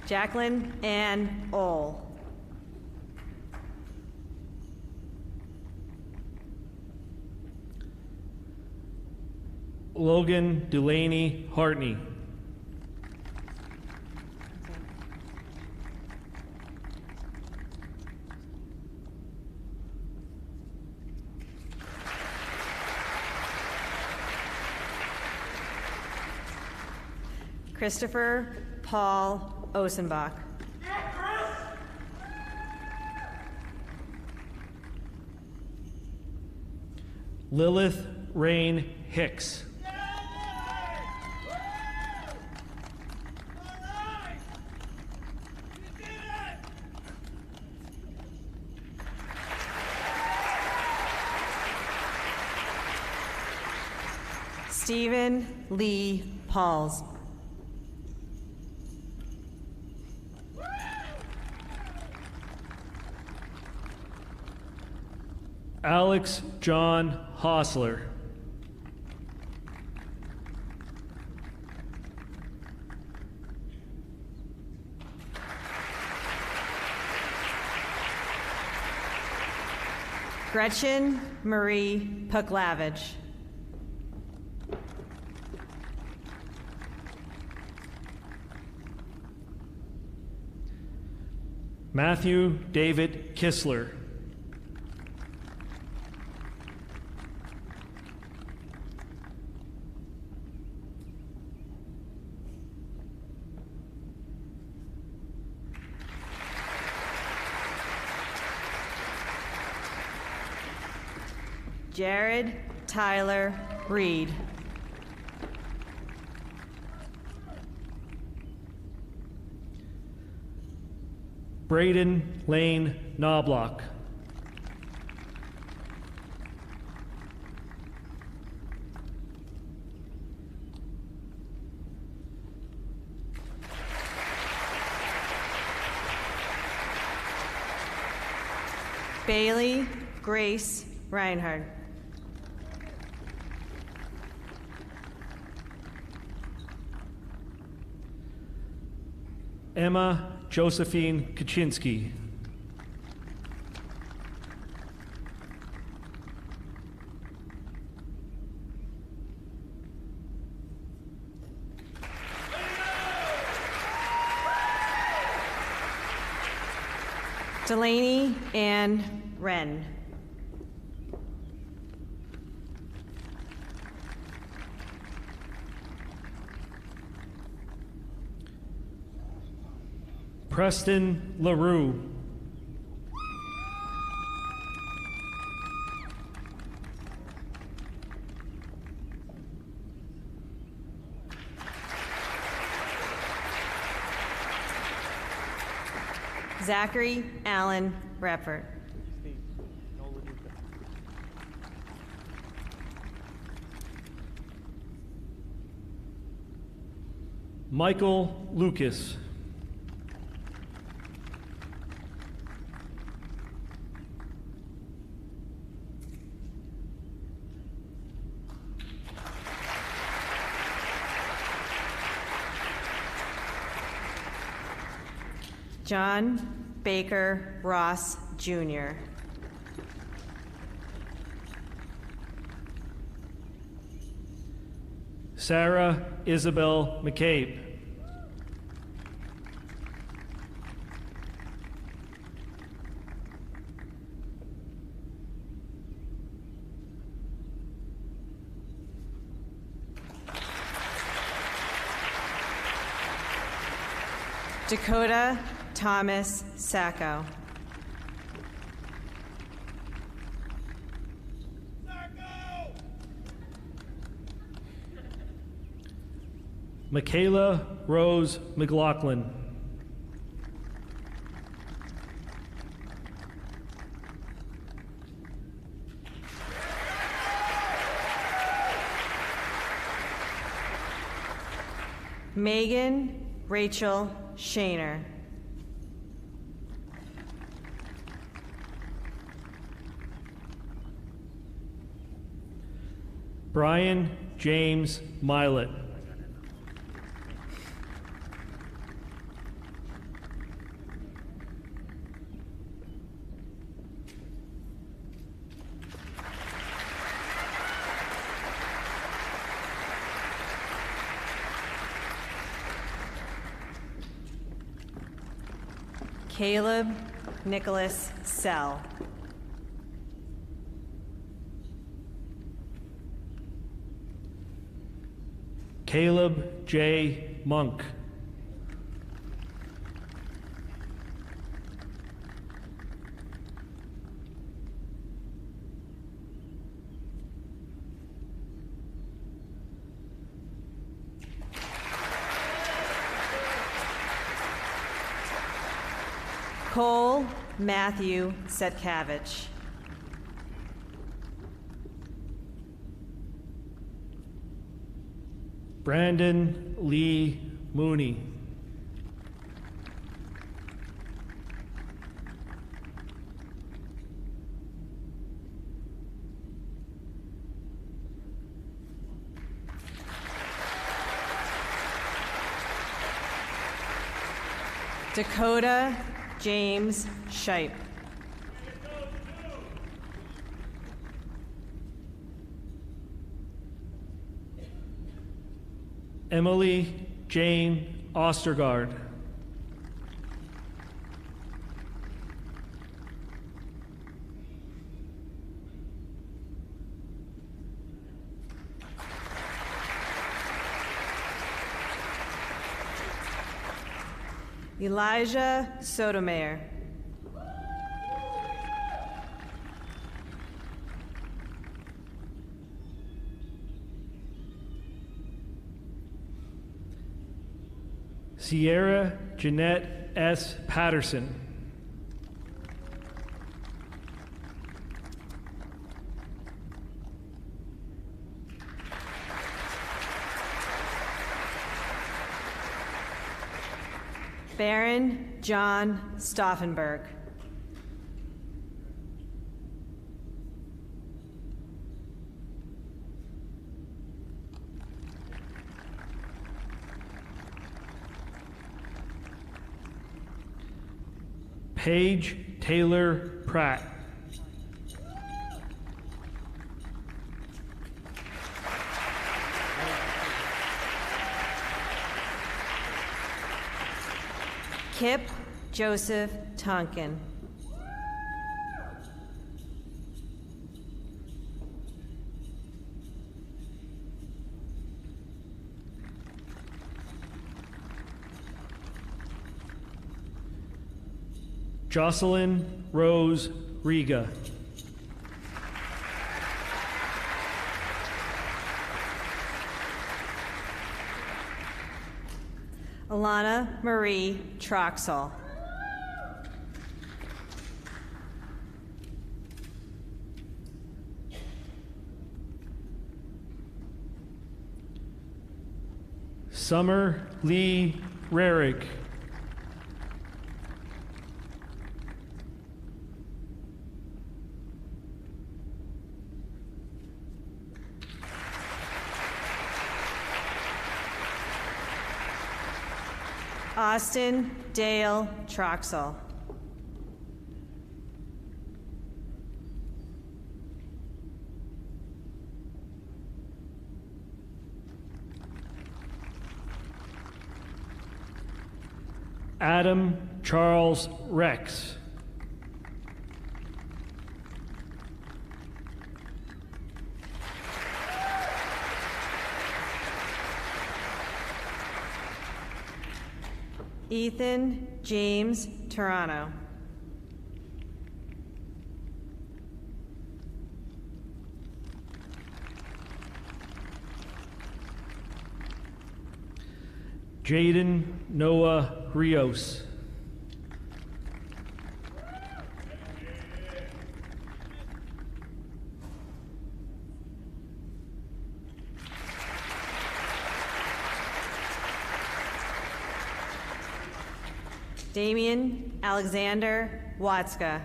Jacqueline Ann Ohl. Logan Delaney Hartney. Christopher Paul Osenbach. Lilith Rain Hicks. Stephen Lee Pauls. Alex John Hostler. Gretchen Marie Puklavich. Matthew David Kissler. Jared Tyler Reed. Braden Lane Knobloch. Bailey Grace Reinhardt. Emma Josephine Kaczynski. Delaney Ann Wren. Preston LaRue. Zachary Allen Repert. Steve, no Laduca. Michael Lucas. John Baker Ross, Jr. Sarah Isabel McCabe. Dakota Thomas Sacco. Michaela Rose McLaughlin. Megan Rachel Shaner. Brian James Milet. Caleb Nicholas Sell. Caleb J. Monk. Cole Matthew Setkavich. Brandon Lee Mooney. Dakota James Shipe. Emily Jane Ostergaard. Elijah Sotomayor. Sierra Jeanette S. Patterson. Baron John Stauffenberg. Paige Taylor Pratt. Kip Joseph Tonkin. Jocelyn Rose Riga. Alana Marie Troxel. Summer Lee Rarig. Austin Dale Troxel. Adam Charles Rex. Ethan James Toronto. Jaden Noah Rios. Damian Alexander Watska.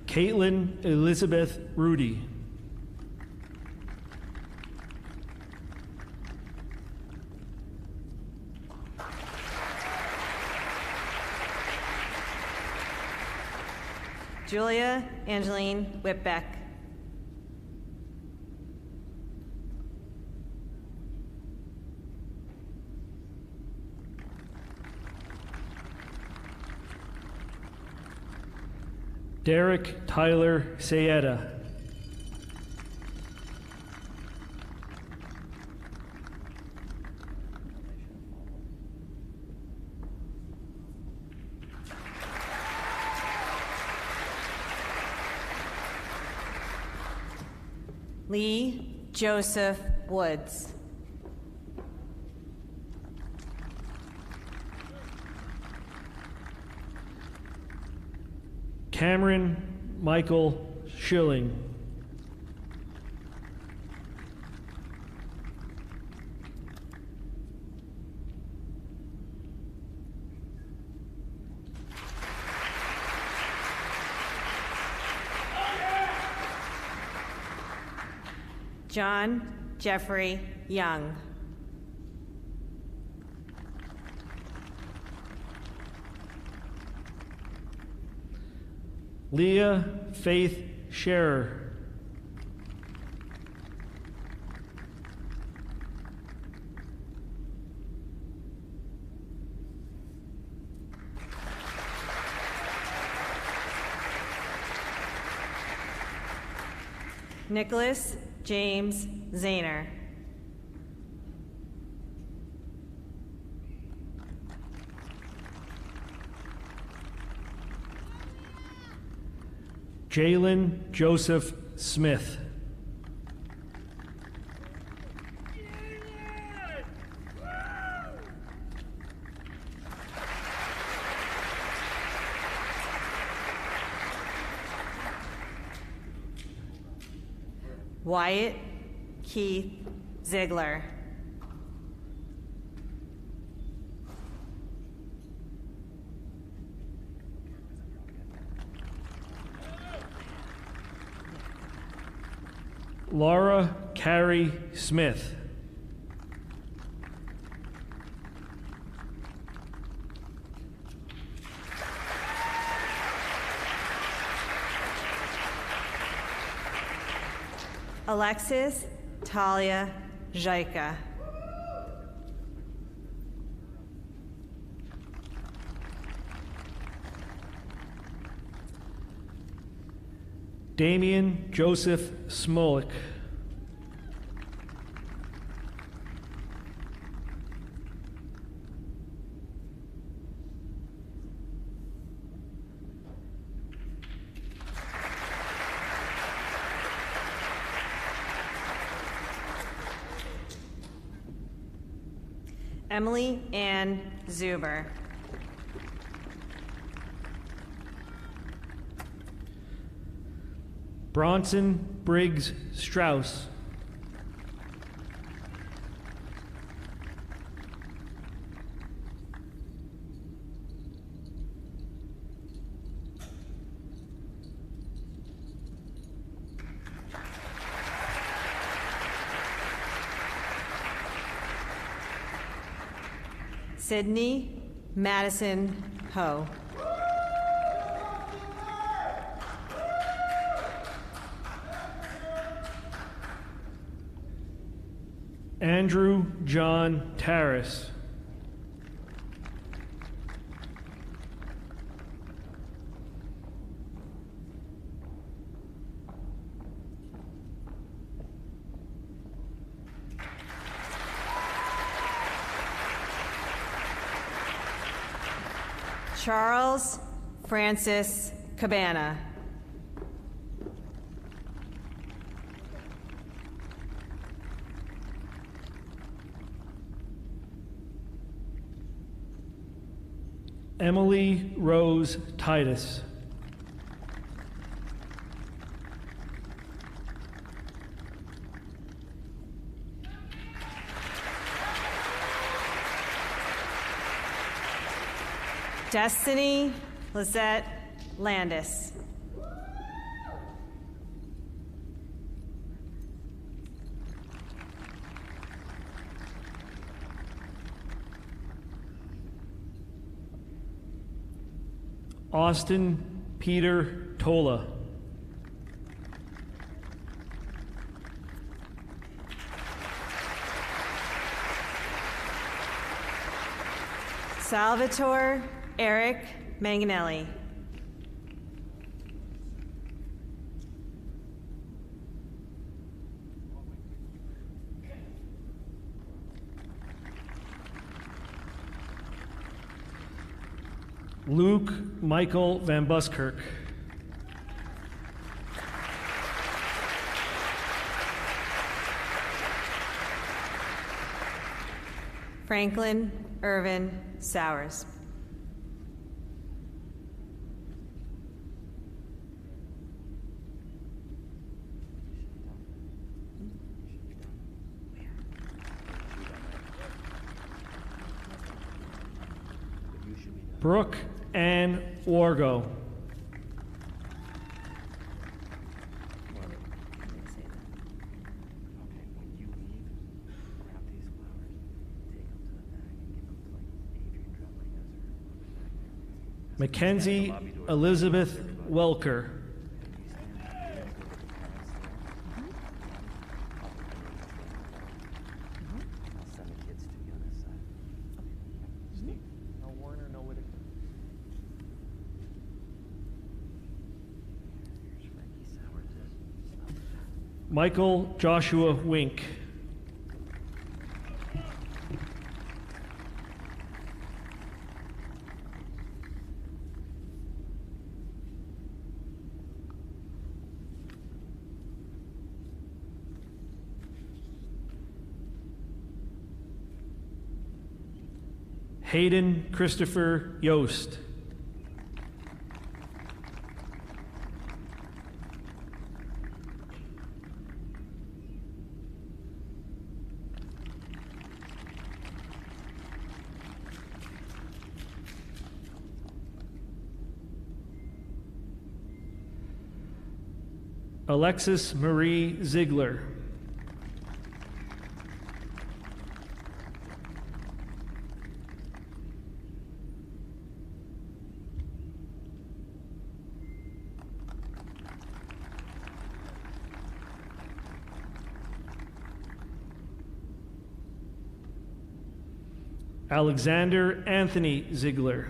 Caitlin Elizabeth Rudy. Julia Angeline Whitbeck. Derek Tyler Sayeda. Lee Joseph Woods. Cameron Michael Schilling. John Jeffrey Young. Leah Faith Scherer. Nicholas James Zahner. Jalen Joseph Smith. Wyatt Keith Ziegler. Laura Carey Smith. Alexis Talia Jaika. Damian Joseph Smolik. Emily Ann Zuber. Bronson Briggs Strauss. Sydney Madison Ho. Andrew John Tarras. Charles Francis Cabana. Emily Rose Titus. Destiny Lizette Landis. Austin Peter Tola. Salvatore Eric Manganelli. Luke Michael Van Buskirk. Franklin Irvin Sowers. Brooke Ann Wargo. Mackenzie Elizabeth Welker. Michael Joshua Wink. Hayden Christopher Yost. Alexis Marie Ziegler. Alexander Anthony Ziegler.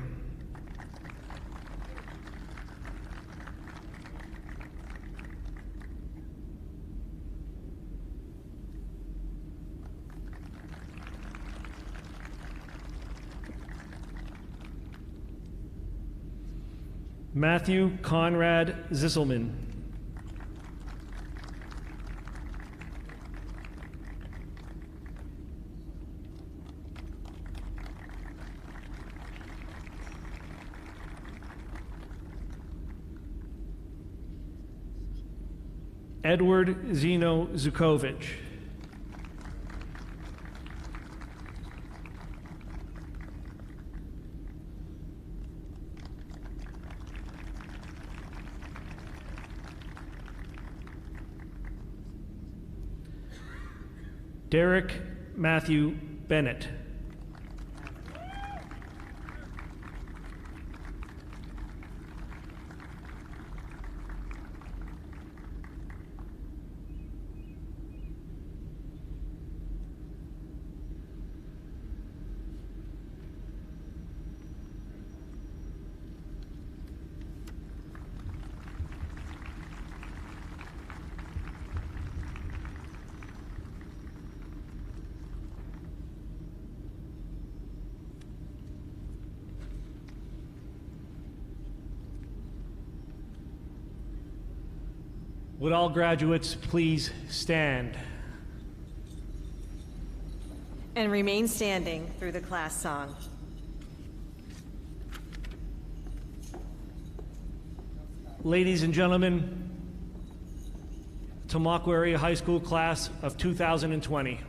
Matthew Conrad Zisselman. Edward Zeno Zukovic. Derek Matthew Bennett. Would all graduates please stand? And remain standing through the class song. Ladies and gentlemen, Tamaqua Area High School class of 2020.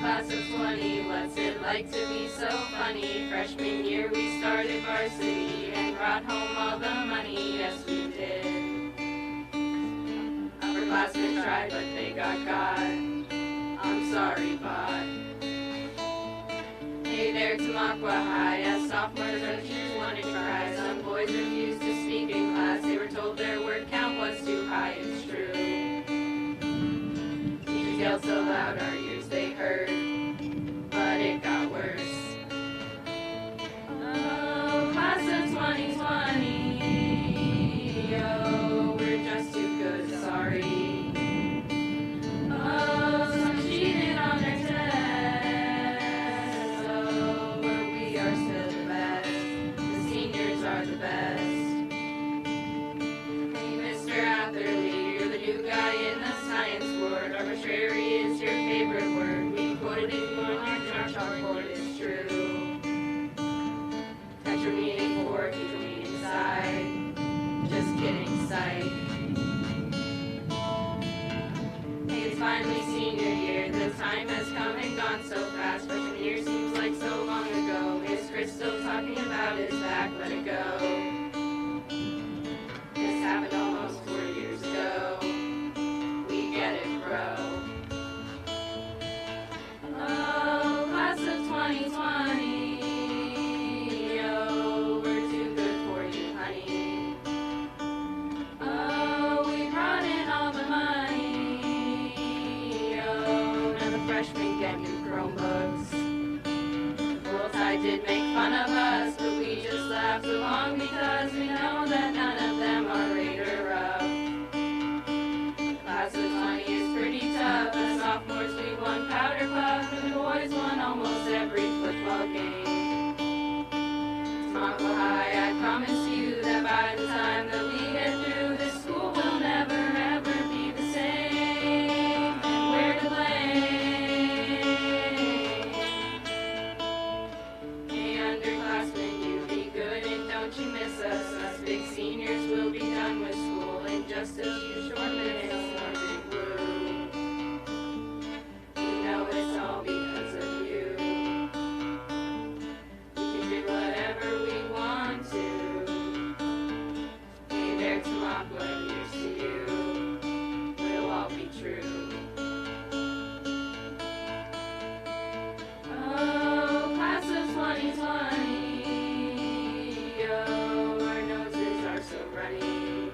Class of 20, what's it like to be so funny? Freshman year we started varsity and brought home all the money, yes we did. Upperclassmen tried but they got I'm sorry, bud. Hey there, Tamaqua High, as sophomores our teachers wanted to cry. Some boys refused to speak in class, they were told their word count was too high, it's true. Teachers yelled so loud our ears they heard, but it got worse. Oh, class of 2020, oh, we're just too good, sorry. Oh, some cheated on their tests, oh, but we are still the best. The seniors are the best. Hey, Mr. Atherley, you're the new guy in the science board. Arbitrary is your favorite word. We quoted it on your chalkboard, it's true. Teacher meeting 4, teacher meeting side. Just kidding, psych. Hey, it's finally senior year. The time has come and gone so fast. Freshman year seems like so long ago. Is Chris still talking about his back? Let it go. This happened almost 4 years ago. We get it, bro. Oh, class of 2020, oh, we're too good for you, honey. Oh, we brought in all the money, oh, now the freshmen get new Chromebooks. Well, I did make fun of us, but we just laughed along because we know that none of them are Raider up. Class of 20 is pretty tough. As sophomores we won powder puff, and the boys won almost every football game. Tamaqua High, I promise you that by the time that we get through, this school will never ever be the same. And we're to blame. Hey, underclassmen, you be good and don't you miss us. Us big seniors will be done with school in just a few short minutes. Big blue. You know it's all because of you. We can do whatever we want to. Hey there, Tamaqua, here's to you. We'll all be true. Oh, class of 2020, oh, our noses are so runny.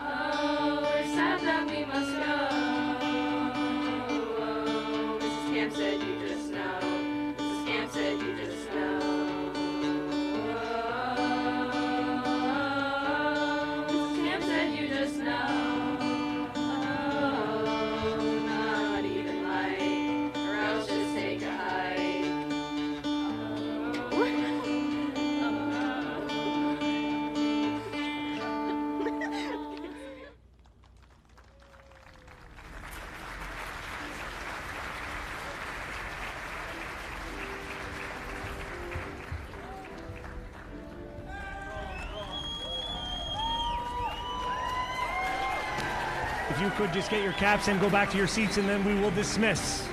Oh, we're sad that we must go. Oh, Mrs. Camp said you just know. Mrs. Camp said you just know. Oh, If you could just get your caps and go back to your seats, and then we will dismiss.